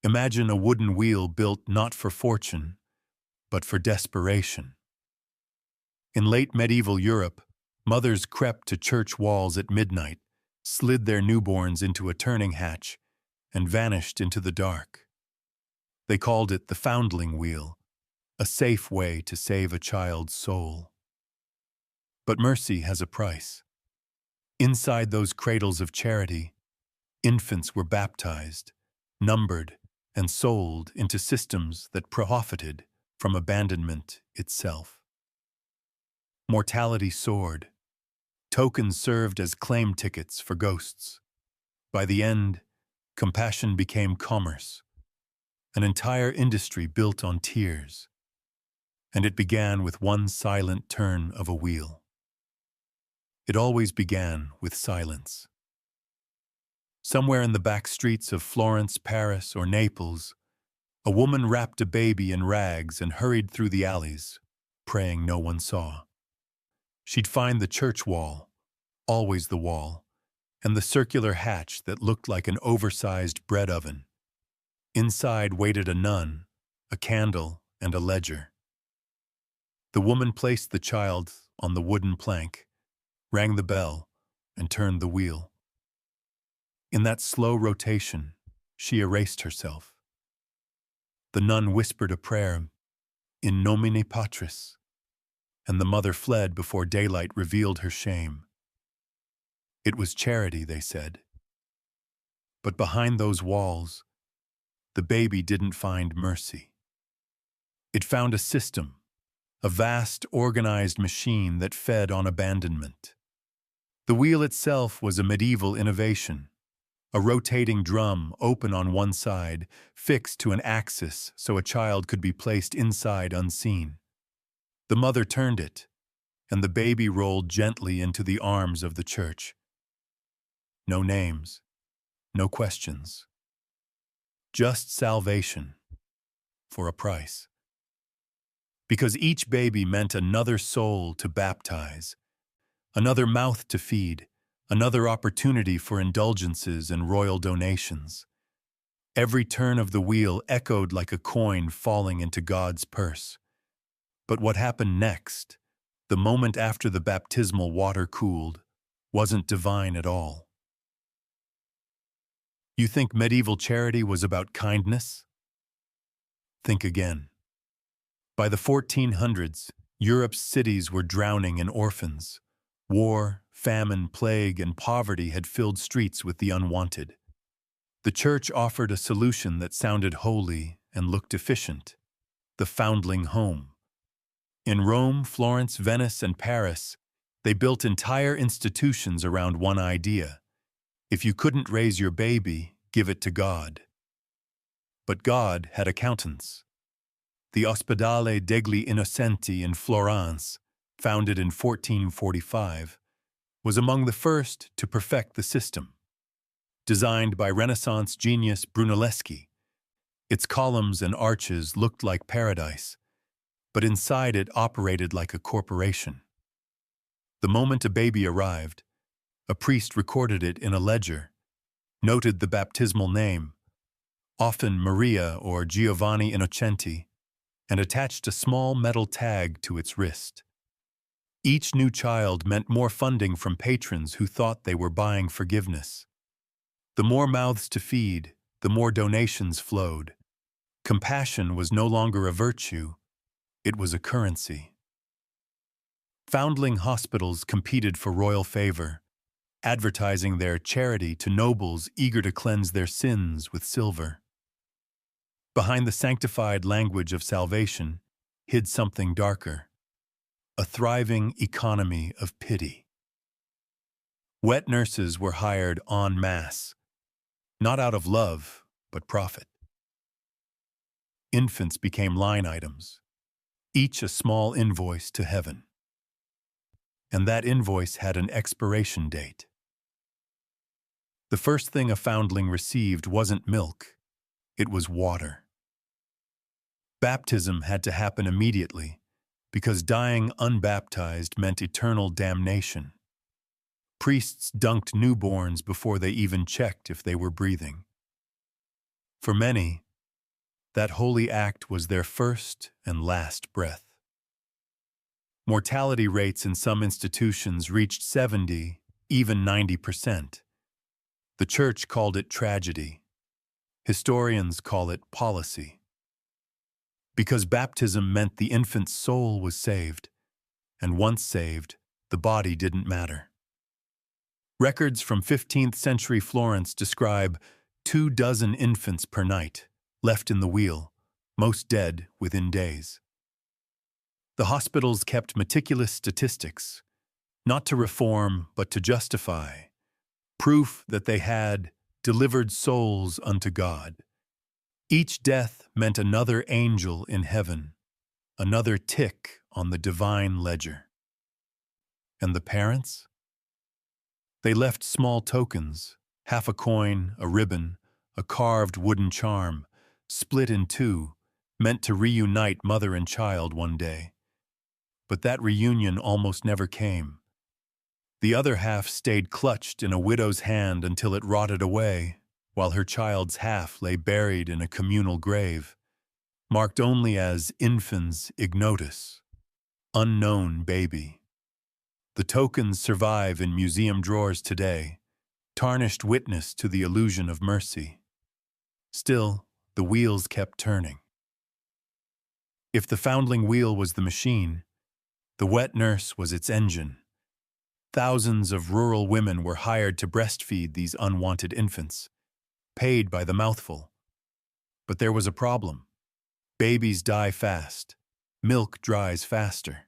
Imagine a wooden wheel built not for fortune, but for desperation. In late medieval Europe, mothers crept to church walls at midnight, slid their newborns into a turning hatch, and vanished into the dark. They called it the Foundling wheel, a safe way to save a child's soul. But mercy has a price. Inside those cradles of charity, infants were baptized, numbered, and sold into systems that profited from abandonment itself. Mortality soared. Tokens served as claim tickets for ghosts. By the end, compassion became commerce, an entire industry built on tears. And it began with one silent turn of a wheel. It always began with silence. Somewhere in the back streets of Florence, Paris, or Naples, a woman wrapped a baby in rags and hurried through the alleys, praying no one saw. She'd find the church wall, always the wall, and the circular hatch that looked like an oversized bread oven. Inside waited a nun, a candle, and a ledger. The woman placed the child on the wooden plank, rang the bell, and turned the wheel. In that slow rotation, she erased herself. The nun whispered a prayer, "In nomine Patris," and the mother fled before daylight revealed her shame. It was charity, they said. But behind those walls, the baby didn't find mercy. It found a system, a vast, organized machine that fed on abandonment. The wheel itself was a medieval innovation, a rotating drum open on one side, fixed to an axis so a child could be placed inside unseen. The mother turned it, and the baby rolled gently into the arms of the church. No names, no questions. Just salvation, for a price. Because each baby meant another soul to baptize, another mouth to feed, another opportunity for indulgences and royal donations. Every turn of the wheel echoed like a coin falling into God's purse. But what happened next, the moment after the baptismal water cooled, wasn't divine at all. You think medieval charity was about kindness? Think again. By the 1400s, Europe's cities were drowning in orphans. War, famine, plague, and poverty had filled streets with the unwanted. The church offered a solution that sounded holy and looked efficient: the foundling home. In Rome, Florence, Venice, and Paris, they built entire institutions around one idea: if you couldn't raise your baby, give it to God. But God had accountants. The Ospedale degli Innocenti in Florence, founded in 1445, was among the first to perfect the system. Designed by Renaissance genius Brunelleschi, its columns and arches looked like paradise, but inside it operated like a corporation. The moment a baby arrived, a priest recorded it in a ledger, noted the baptismal name, often Maria or Giovanni Innocenti, and attached a small metal tag to its wrist. Each new child meant more funding from patrons who thought they were buying forgiveness. The more mouths to feed, the more donations flowed. Compassion was no longer a virtue, it was a currency. Foundling hospitals competed for royal favor, advertising their charity to nobles eager to cleanse their sins with silver. Behind the sanctified language of salvation hid something darker: a thriving economy of pity. Wet nurses were hired en masse, not out of love, but profit. Infants became line items, each a small invoice to heaven. And that invoice had an expiration date. The first thing a foundling received wasn't milk, it was water. Baptism had to happen immediately, because dying unbaptized meant eternal damnation. Priests dunked newborns before they even checked if they were breathing. For many, That holy act was their first and last breath. Mortality rates in some institutions reached 70, even 90%. The Church called it tragedy. Historians call it policy. Because baptism meant the infant's soul was saved, and once saved, the body didn't matter. Records from 15th century Florence describe 24 infants per night, left in the wheel, most dead within days. The hospitals kept meticulous statistics, not to reform but to justify, proof that they had delivered souls unto God. Each death meant another angel in heaven, another tick on the divine ledger. And the parents? They left small tokens, half a coin, a ribbon, a carved wooden charm, split in two, meant to reunite mother and child one day. But that reunion almost never came. The other half stayed clutched in a widow's hand until it rotted away, while her child's half lay buried in a communal grave, marked only as infans ignotus, unknown baby. The tokens survive in museum drawers today, tarnished witness to the illusion of mercy. Still, the wheels kept turning. If the foundling wheel was the machine, the wet nurse was its engine. Thousands of rural women were hired to breastfeed these unwanted infants, paid by the mouthful. But there was a problem. Babies die fast. Milk dries faster.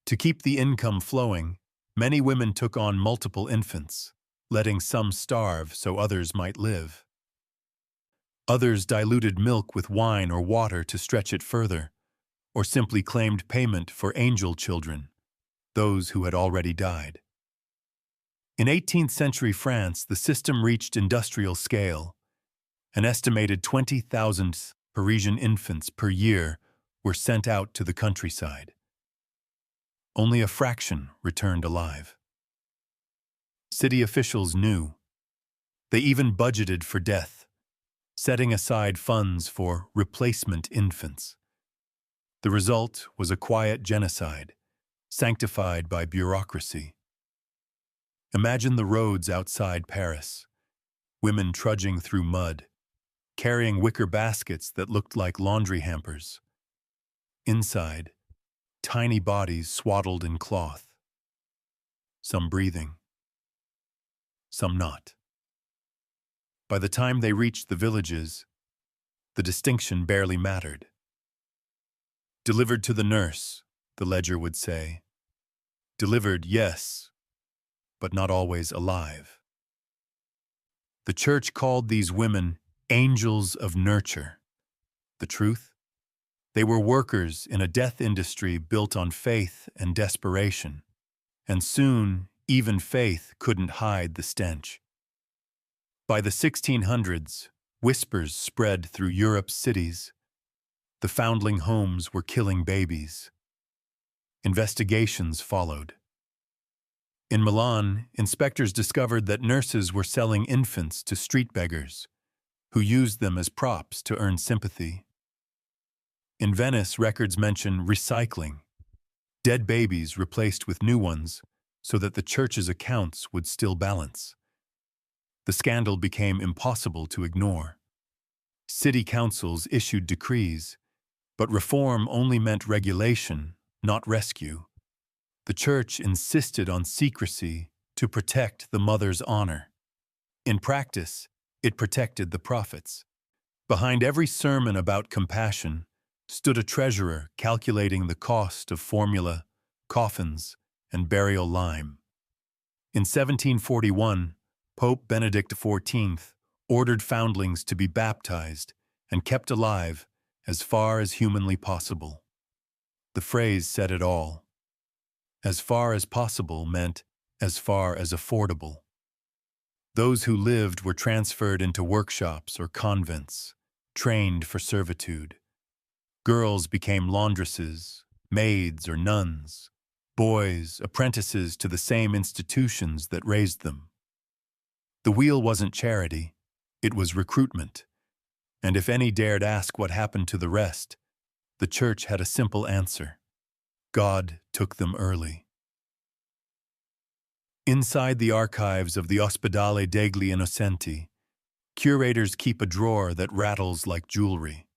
To keep the income flowing, many women took on multiple infants, letting some starve so others might live. Others diluted milk with wine or water to stretch it further, or simply claimed payment for angel children, those who had already died. In 18th century France, the system reached industrial scale. An estimated 20,000 Parisian infants per year were sent out to the countryside. Only a fraction returned alive. City officials knew. They even budgeted for death, setting aside funds for replacement infants. The result was a quiet genocide, sanctified by bureaucracy. Imagine the roads outside Paris, women trudging through mud, carrying wicker baskets that looked like laundry hampers. Inside, tiny bodies swaddled in cloth, some breathing, some not. By the time they reached the villages, the distinction barely mattered. Delivered to the nurse, the ledger would say. Delivered, yes, but not always alive. The Church called these women angels of nurture. The truth? They were workers in a death industry built on faith and desperation, and soon even faith couldn't hide the stench. By the 1600s, whispers spread through Europe's cities. The foundling homes were killing babies. Investigations followed. In Milan, inspectors discovered that nurses were selling infants to street beggars, who used them as props to earn sympathy. In Venice, records mention recycling, dead babies replaced with new ones so that the Church's accounts would still balance. The scandal became impossible to ignore. City councils issued decrees, but reform only meant regulation, not rescue. The Church insisted on secrecy to protect the mother's honor. In practice, it protected the prophets. Behind every sermon about compassion stood a treasurer calculating the cost of formula, coffins, and burial lime. In 1741, Pope Benedict XIV ordered foundlings to be baptized and kept alive as far as humanly possible. The phrase said it all. As far as possible meant as far as affordable. Those who lived were transferred into workshops or convents, trained for servitude. Girls became laundresses, maids or nuns, boys apprentices to the same institutions that raised them. The wheel wasn't charity, it was recruitment. And if any dared ask what happened to the rest, the church had a simple answer: God took them early. Inside the archives of the Ospedale degli Innocenti, curators keep a drawer that rattles like jewelry.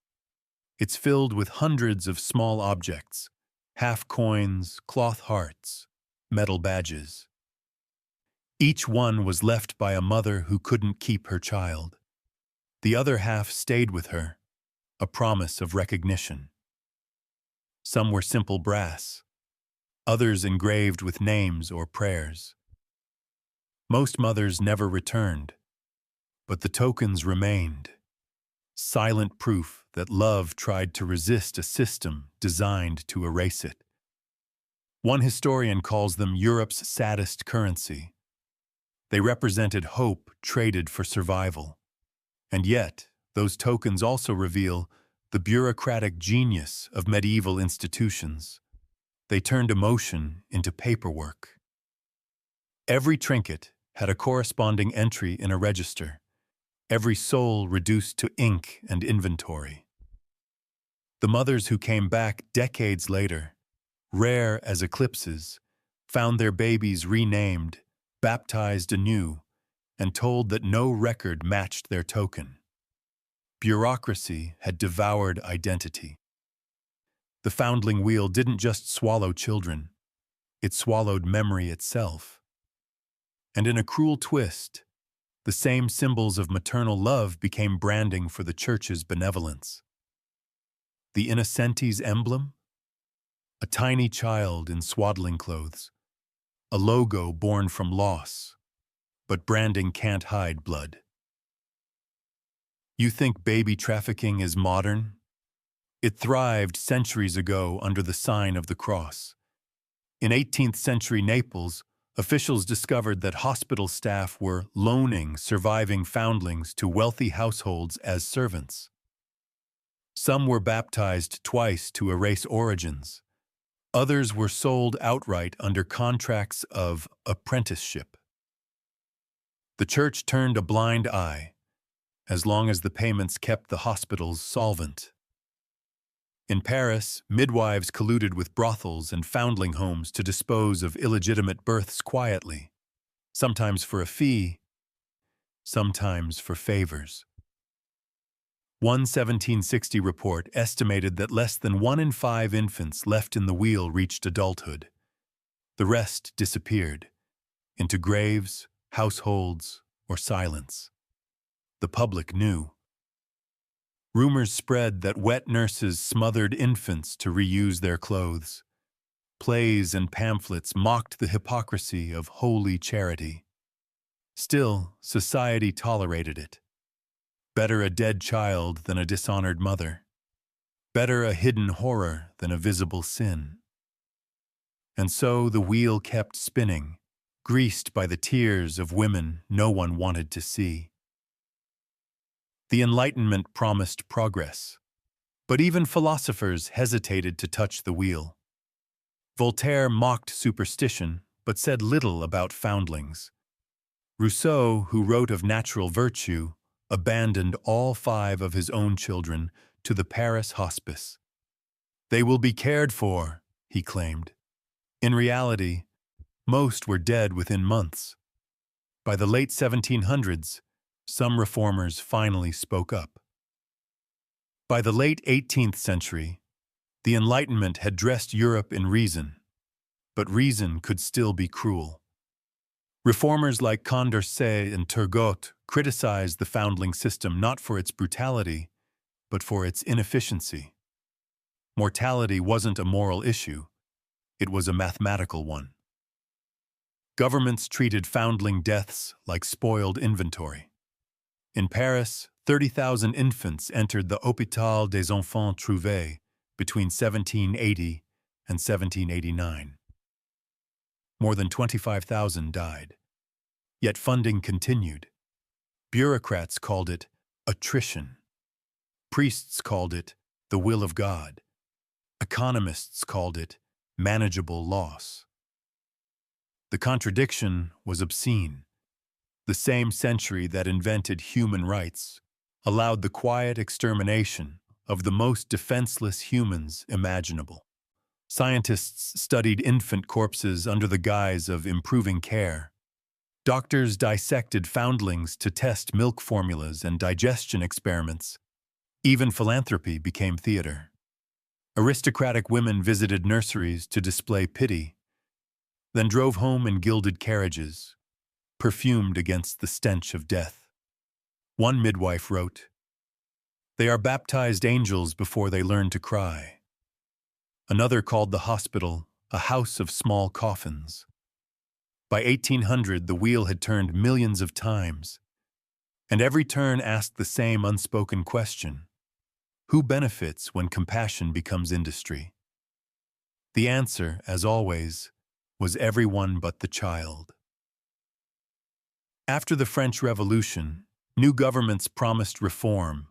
It's filled with hundreds of small objects: half-coins, cloth hearts, metal badges. Each one was left by a mother who couldn't keep her child. The other half stayed with her, a promise of recognition. Some were simple brass, others engraved with names or prayers. Most mothers never returned, but the tokens remained, silent proof that love tried to resist a system designed to erase it. One historian calls them Europe's saddest currency. They represented hope traded for survival. And yet, those tokens also reveal the bureaucratic genius of medieval institutions. They turned emotion into paperwork. Every trinket had a corresponding entry in a register, every soul reduced to ink and inventory. The mothers who came back decades later, rare as eclipses, found their babies renamed, baptized anew, and told that no record matched their token. Bureaucracy had devoured identity. The Foundling wheel didn't just swallow children, it swallowed memory itself. And in a cruel twist, the same symbols of maternal love became branding for the church's benevolence. The Innocenti's emblem? A tiny child in swaddling clothes, a logo born from loss, but branding can't hide blood. You think baby trafficking is modern? It thrived centuries ago under the sign of the cross. In 18th century Naples, officials discovered that hospital staff were loaning surviving foundlings to wealthy households as servants. Some were baptized twice to erase origins. Others were sold outright under contracts of apprenticeship. The church turned a blind eye, as long as the payments kept the hospitals solvent. In Paris, midwives colluded with brothels and foundling homes to dispose of illegitimate births quietly, sometimes for a fee, sometimes for favors. One 1760 report estimated that less than 1 in 5 infants left in the wheel reached adulthood. The rest disappeared, into graves, households, or silence. The public knew. Rumors spread that wet nurses smothered infants to reuse their clothes. Plays and pamphlets mocked the hypocrisy of holy charity. Still, society tolerated it. Better a dead child than a dishonored mother. Better a hidden horror than a visible sin. And so the wheel kept spinning, greased by the tears of women no one wanted to see. The Enlightenment promised progress, but even philosophers hesitated to touch the wheel. Voltaire mocked superstition, but said little about foundlings. Rousseau, who wrote of natural virtue, abandoned all 5 of his own children to the Paris hospice. They will be cared for, he claimed. In reality, most were dead within months. By the late 1700s, some reformers finally spoke up. By the late 18th century, the Enlightenment had dressed Europe in reason, but reason could still be cruel. Reformers like Condorcet and Turgot criticized the foundling system not for its brutality, but for its inefficiency. Mortality wasn't a moral issue, it was a mathematical one. Governments treated foundling deaths like spoiled inventory. In Paris, 30,000 infants entered the Hôpital des Enfants Trouvés between 1780 and 1789. More than 25,000 died. Yet funding continued. Bureaucrats called it attrition. Priests called it the will of God. Economists called it manageable loss. The contradiction was obscene. The same century that invented human rights allowed the quiet extermination of the most defenseless humans imaginable. Scientists studied infant corpses under the guise of improving care. Doctors dissected foundlings to test milk formulas and digestion experiments. Even philanthropy became theater. Aristocratic women visited nurseries to display pity, then drove home in gilded carriages, perfumed against the stench of death. One midwife wrote, "They are baptized angels before they learn to cry." Another called the hospital a house of small coffins. By 1800, the wheel had turned millions of times, and every turn asked the same unspoken question: who benefits when compassion becomes industry? The answer, as always, was everyone but the child. After the French Revolution, new governments promised reform,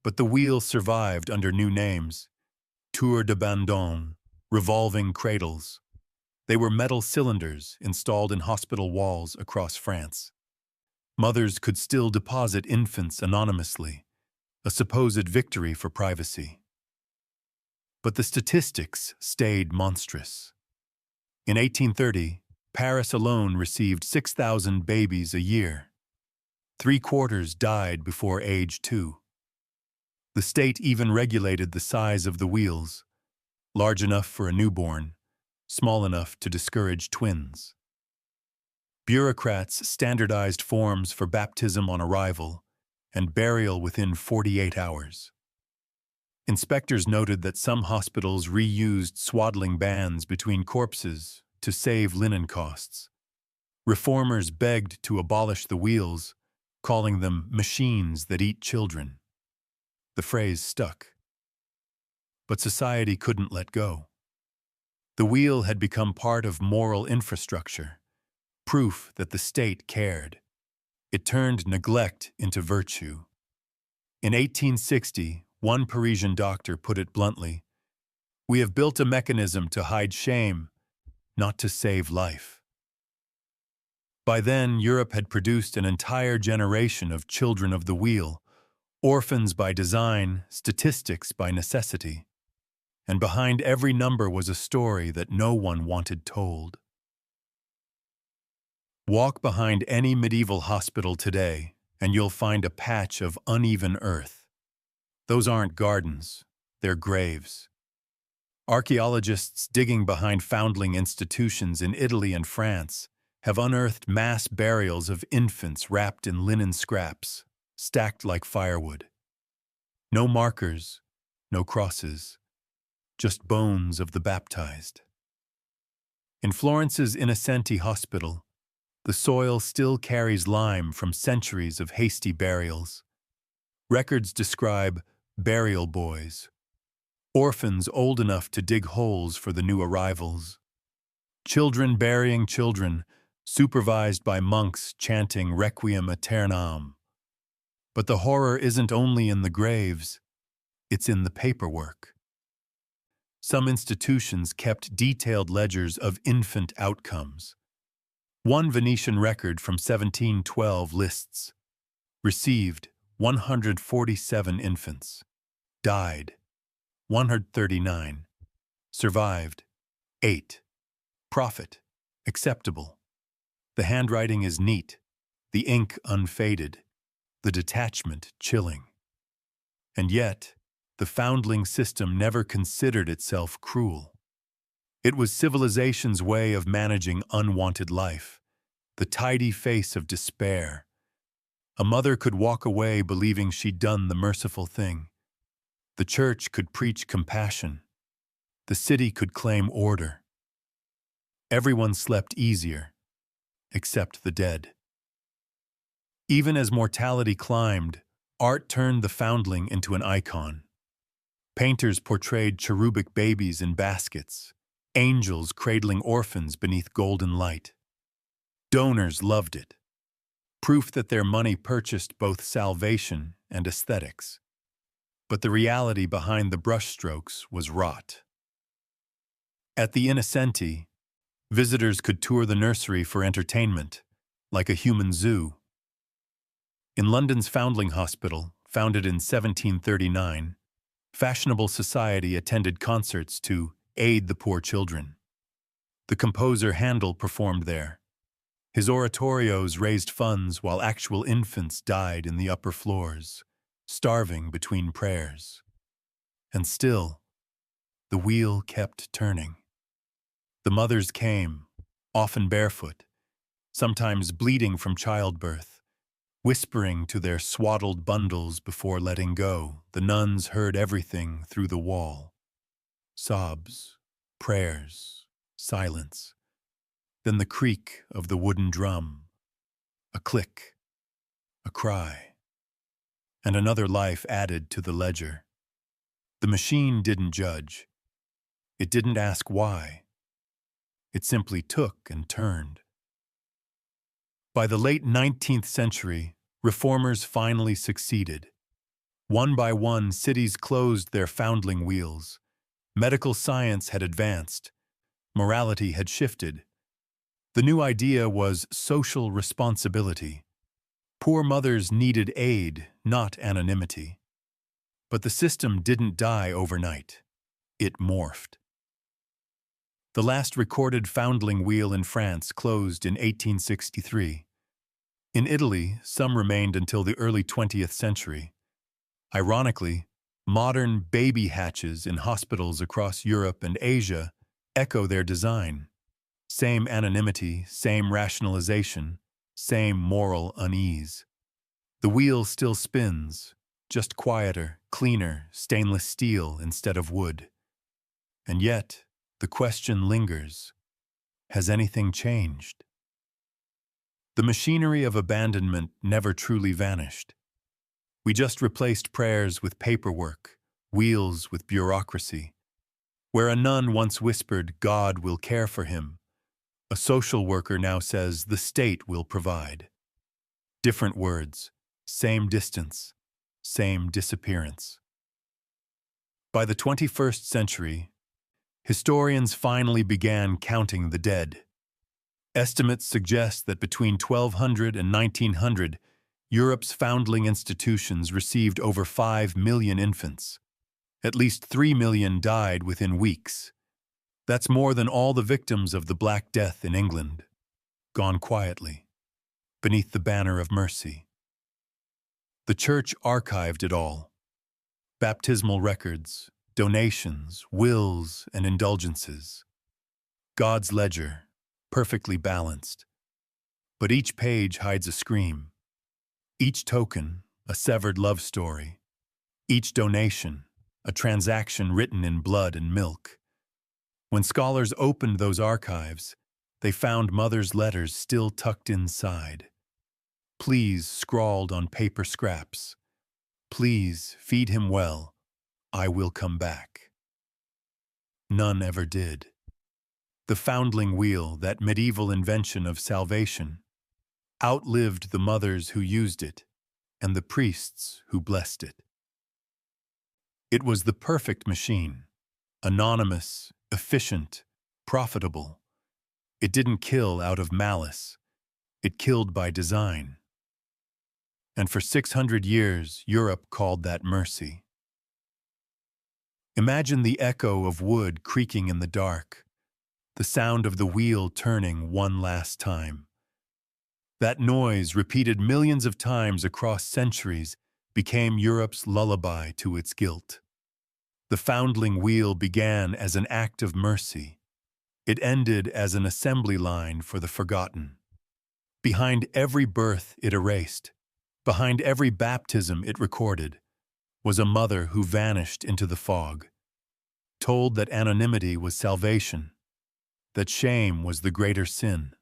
but the wheel survived under new names: tour d'abandon, revolving cradles. They were metal cylinders installed in hospital walls across France. Mothers could still deposit infants anonymously, a supposed victory for privacy. But the statistics stayed monstrous. In 1830, Paris alone received 6,000 babies a year. 3/4 died before age 2. The state even regulated the size of the wheels, large enough for a newborn, small enough to discourage twins. Bureaucrats standardized forms for baptism on arrival and burial within 48 hours. Inspectors noted that some hospitals reused swaddling bands between corpses to save linen costs. Reformers begged to abolish the wheels, calling them machines that eat children. The phrase stuck. But society couldn't let go. The wheel had become part of moral infrastructure, proof that the state cared. It turned neglect into virtue. In 1860, one Parisian doctor put it bluntly, "We have built a mechanism to hide shame, not to save life." By then, Europe had produced an entire generation of children of the wheel, orphans by design, statistics by necessity. And behind every number was a story that no one wanted told. Walk behind any medieval hospital today, and you'll find a patch of uneven earth. Those aren't gardens, they're graves. Archaeologists digging behind foundling institutions in Italy and France have unearthed mass burials of infants wrapped in linen scraps, stacked like firewood. No markers, no crosses, just bones of the baptized. In Florence's Innocenti Hospital, the soil still carries lime from centuries of hasty burials. Records describe burial boys, orphans old enough to dig holes for the new arrivals, children burying children, supervised by monks chanting Requiem Aeternam. But the horror isn't only in the graves, it's in the paperwork. Some institutions kept detailed ledgers of infant outcomes. One Venetian record from 1712 lists: received 147 infants, died 139, survived 8, profit acceptable. The handwriting is neat, the ink unfaded, the detachment chilling. And yet, the foundling system never considered itself cruel. It was civilization's way of managing unwanted life, the tidy face of despair. A mother could walk away believing she'd done the merciful thing. The church could preach compassion. The city could claim order. Everyone slept easier, except the dead. Even as mortality climbed, art turned the foundling into an icon. Painters portrayed cherubic babies in baskets, angels cradling orphans beneath golden light. Donors loved it, proof that their money purchased both salvation and aesthetics. But the reality behind the brushstrokes was rot. At the Innocenti, visitors could tour the nursery for entertainment, like a human zoo. In London's Foundling Hospital, founded in 1739, fashionable society attended concerts to aid the poor children. The composer Handel performed there. His oratorios raised funds while actual infants died in the upper floors, starving between prayers. And still, the wheel kept turning. The mothers came, often barefoot, sometimes bleeding from childbirth, whispering to their swaddled bundles before letting go. The nuns heard everything through the wall. Sobs, prayers, silence. Then the creak of the wooden drum, a click, a cry, and another life added to the ledger. The machine didn't judge. It didn't ask why. It simply took and turned. By the late 19th century, reformers finally succeeded. One by one, cities closed their foundling wheels. Medical science had advanced. Morality had shifted. The new idea was social responsibility. Poor mothers needed aid, not anonymity. But the system didn't die overnight. It morphed. The last recorded foundling wheel in France closed in 1863. In Italy, some remained until the early 20th century. Ironically, modern baby hatches in hospitals across Europe and Asia echo their design. Same anonymity, same rationalization, same moral unease. The wheel still spins, just quieter, cleaner, stainless steel instead of wood. And yet, the question lingers, has anything changed? The machinery of abandonment never truly vanished. We just replaced prayers with paperwork, wheels with bureaucracy. Where a nun once whispered, "God will care for him," a social worker now says, "the state will provide." Different words, same distance, same disappearance. By the 21st century, historians finally began counting the dead. Estimates suggest that between 1200 and 1900, Europe's foundling institutions received over 5 million infants. At least 3 million died within weeks. That's more than all the victims of the Black Death in England, gone quietly, beneath the banner of mercy. The Church archived it all. Baptismal records, donations, wills, and indulgences. God's ledger, perfectly balanced. But each page hides a scream. Each token, a severed love story. Each donation, a transaction written in blood and milk. When scholars opened those archives, they found mothers' letters still tucked inside. Please scrawled on paper scraps. Please feed him well. I will come back. None ever did. The foundling wheel, that medieval invention of salvation, outlived the mothers who used it and the priests who blessed it. It was the perfect machine, anonymous, efficient, profitable. It didn't kill out of malice. It killed by design. And for 600 years, Europe called that mercy. Imagine the echo of wood creaking in the dark, the sound of the wheel turning one last time. That noise, repeated millions of times across centuries, became Europe's lullaby to its guilt. The foundling wheel began as an act of mercy. It ended as an assembly line for the forgotten. Behind every birth it erased, behind every baptism it recorded, was a mother who vanished into the fog, told that anonymity was salvation, that shame was the greater sin.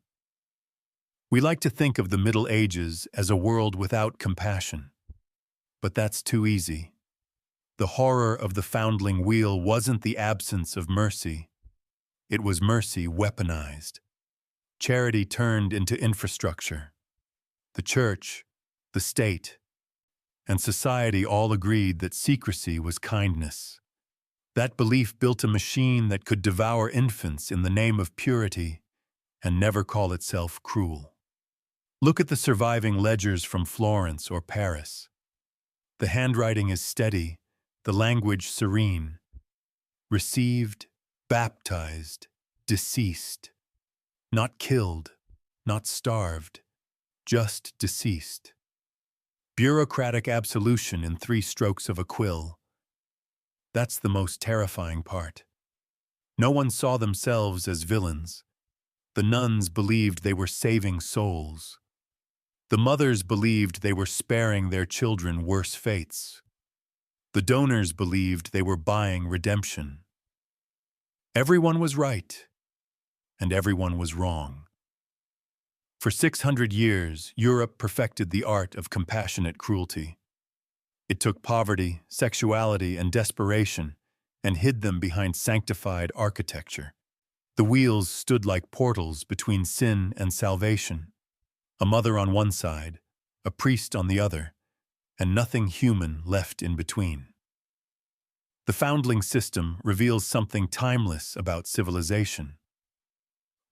We like to think of the Middle Ages as a world without compassion, but that's too easy. The horror of the foundling wheel wasn't the absence of mercy. It was mercy weaponized. Charity turned into infrastructure. The church, the state, and society all agreed that secrecy was kindness. That belief built a machine that could devour infants in the name of purity and never call itself cruel. Look at the surviving ledgers from Florence or Paris. The handwriting is steady, the language serene. Received, baptized, deceased. Not killed, not starved, just deceased. Bureaucratic absolution in 3 strokes of a quill. That's the most terrifying part. No one saw themselves as villains. The nuns believed they were saving souls. The mothers believed they were sparing their children worse fates. The donors believed they were buying redemption. Everyone was right, and everyone was wrong. For 600 years, Europe perfected the art of compassionate cruelty. It took poverty, sexuality, and desperation and hid them behind sanctified architecture. The wheels stood like portals between sin and salvation. A mother on one side, a priest on the other, and nothing human left in between. The Foundling system reveals something timeless about civilization: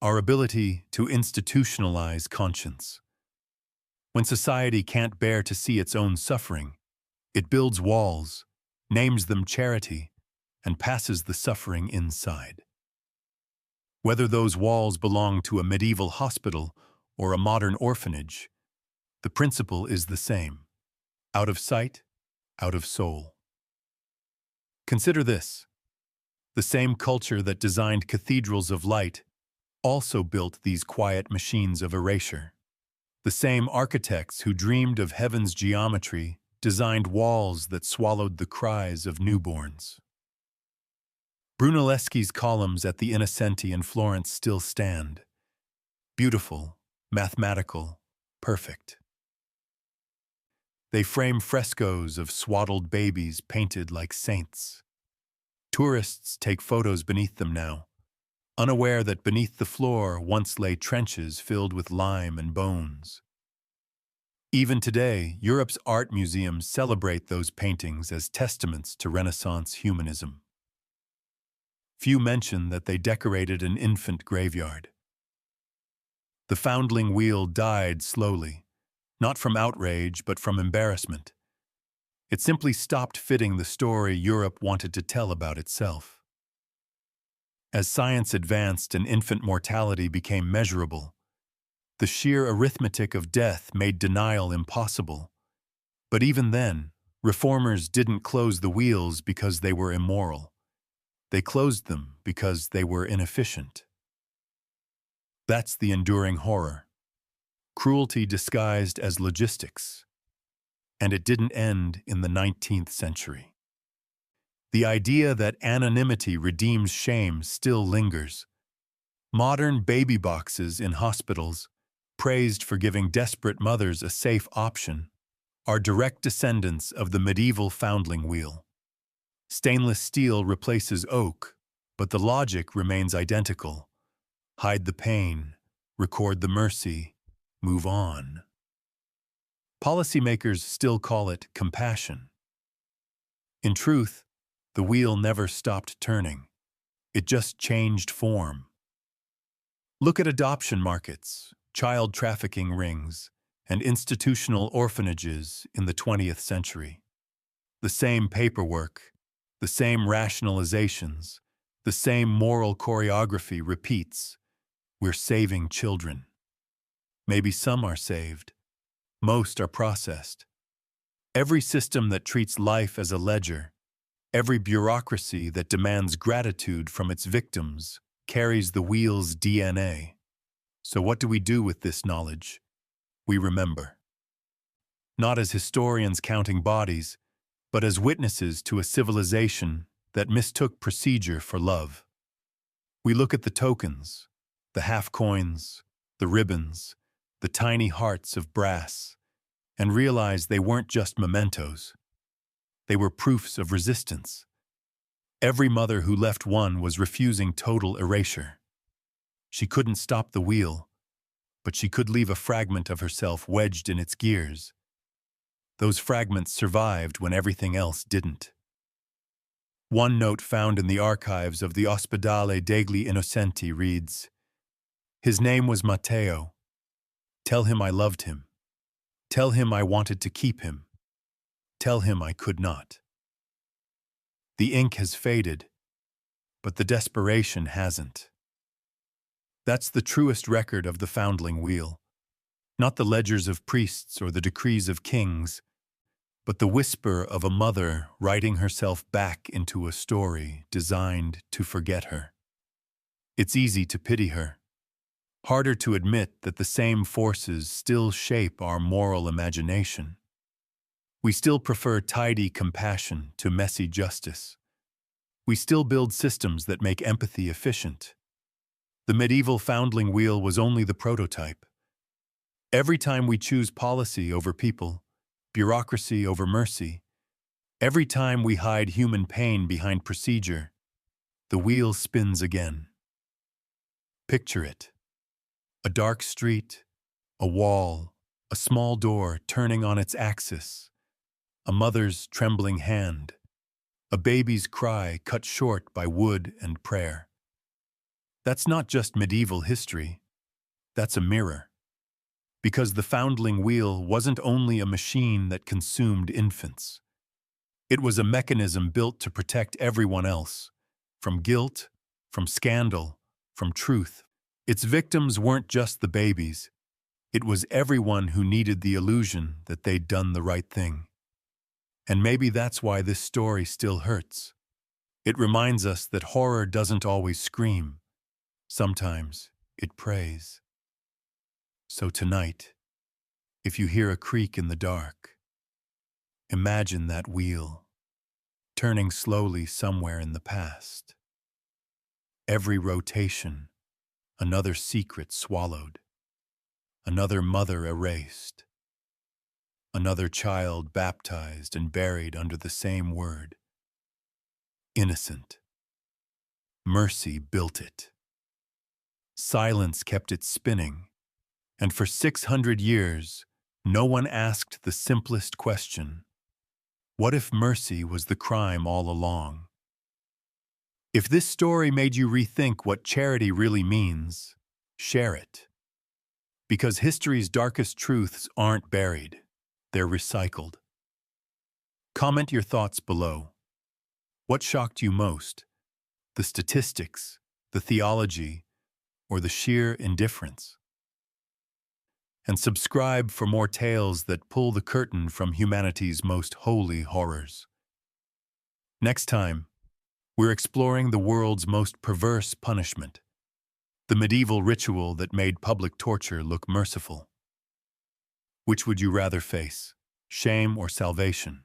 our ability to institutionalize conscience. When society can't bear to see its own suffering, it builds walls, names them charity, and passes the suffering inside. Whether those walls belong to a medieval hospital or a modern orphanage, the principle is the same: out of sight, out of soul. Consider this: the same culture that designed cathedrals of light also built these quiet machines of erasure. The same architects who dreamed of heaven's geometry designed walls that swallowed the cries of newborns. Brunelleschi's columns at the Innocenti in Florence still stand. Beautiful, mathematical, perfect. They frame frescoes of swaddled babies painted like saints. Tourists take photos beneath them now, unaware that beneath the floor once lay trenches filled with lime and bones. Even today, Europe's art museums celebrate those paintings as testaments to Renaissance humanism. Few mention that they decorated an infant graveyard. The Foundling wheel died slowly, not from outrage but from embarrassment. It simply stopped fitting the story Europe wanted to tell about itself. As science advanced and infant mortality became measurable, the sheer arithmetic of death made denial impossible. But even then, reformers didn't close the wheels because they were immoral. They closed them because they were inefficient. That's the enduring horror: cruelty disguised as logistics. And it didn't end in the 19th century. The idea that anonymity redeems shame still lingers. Modern baby boxes in hospitals, praised for giving desperate mothers a safe option, are direct descendants of the medieval Foundling wheel. Stainless steel replaces oak, but the logic remains identical: hide the pain, record the mercy, move on. Policymakers still call it compassion. In truth, the wheel never stopped turning. It just changed form. Look at adoption markets, child trafficking rings, and institutional orphanages in the 20th century. The same paperwork, the same rationalizations, the same moral choreography repeats. We're saving children. Maybe some are saved. Most are processed. Every system that treats life as a ledger, every bureaucracy that demands gratitude from its victims, carries the wheel's DNA. So what do we do with this knowledge? We remember. Not as historians counting bodies, but as witnesses to a civilization that mistook procedure for love. We look at the tokens, the half-coins, the ribbons, the tiny hearts of brass, and realize they weren't just mementos. They were proofs of resistance. Every mother who left one was refusing total erasure. She couldn't stop the wheel, but she could leave a fragment of herself wedged in its gears. Those fragments survived when everything else didn't. One note found in the archives of the Ospedale degli Innocenti reads, "His name was Matteo. Tell him I loved him. Tell him I wanted to keep him. Tell him I could not. The ink has faded, but the desperation hasn't. That's the truest record of the Foundling wheel. Not the ledgers of priests or the decrees of kings, but the whisper of a mother writing herself back into a story designed to forget her. It's easy to pity her. Harder to admit that the same forces still shape our moral imagination. We still prefer tidy compassion to messy justice. We still build systems that make empathy efficient. The medieval Foundling wheel was only the prototype. Every time we choose policy over people, bureaucracy over mercy, every time we hide human pain behind procedure, the wheel spins again. Picture it. A dark street, a wall, a small door turning on its axis, a mother's trembling hand, a baby's cry cut short by wood and prayer. That's not just medieval history, that's a mirror. Because the Foundling wheel wasn't only a machine that consumed infants. It was a mechanism built to protect everyone else, from guilt, from scandal, from truth. Its victims weren't just the babies. It was everyone who needed the illusion that they'd done the right thing. And maybe that's why this story still hurts. It reminds us that horror doesn't always scream. Sometimes it prays. So tonight, if you hear a creak in the dark, imagine that wheel, turning slowly somewhere in the past. Every rotation, another secret swallowed, another mother erased, another child baptized and buried under the same word. Innocent. Mercy built it. Silence kept it spinning, and for 600 years, no one asked the simplest question. What if mercy was the crime all along? If this story made you rethink what charity really means, share it. Because history's darkest truths aren't buried, they're recycled. Comment your thoughts below. What shocked you most? The statistics, the theology, or the sheer indifference? And subscribe for more tales that pull the curtain from humanity's most holy horrors. Next time, we're exploring the world's most perverse punishment, the medieval ritual that made public torture look merciful. Which would you rather face, shame or salvation?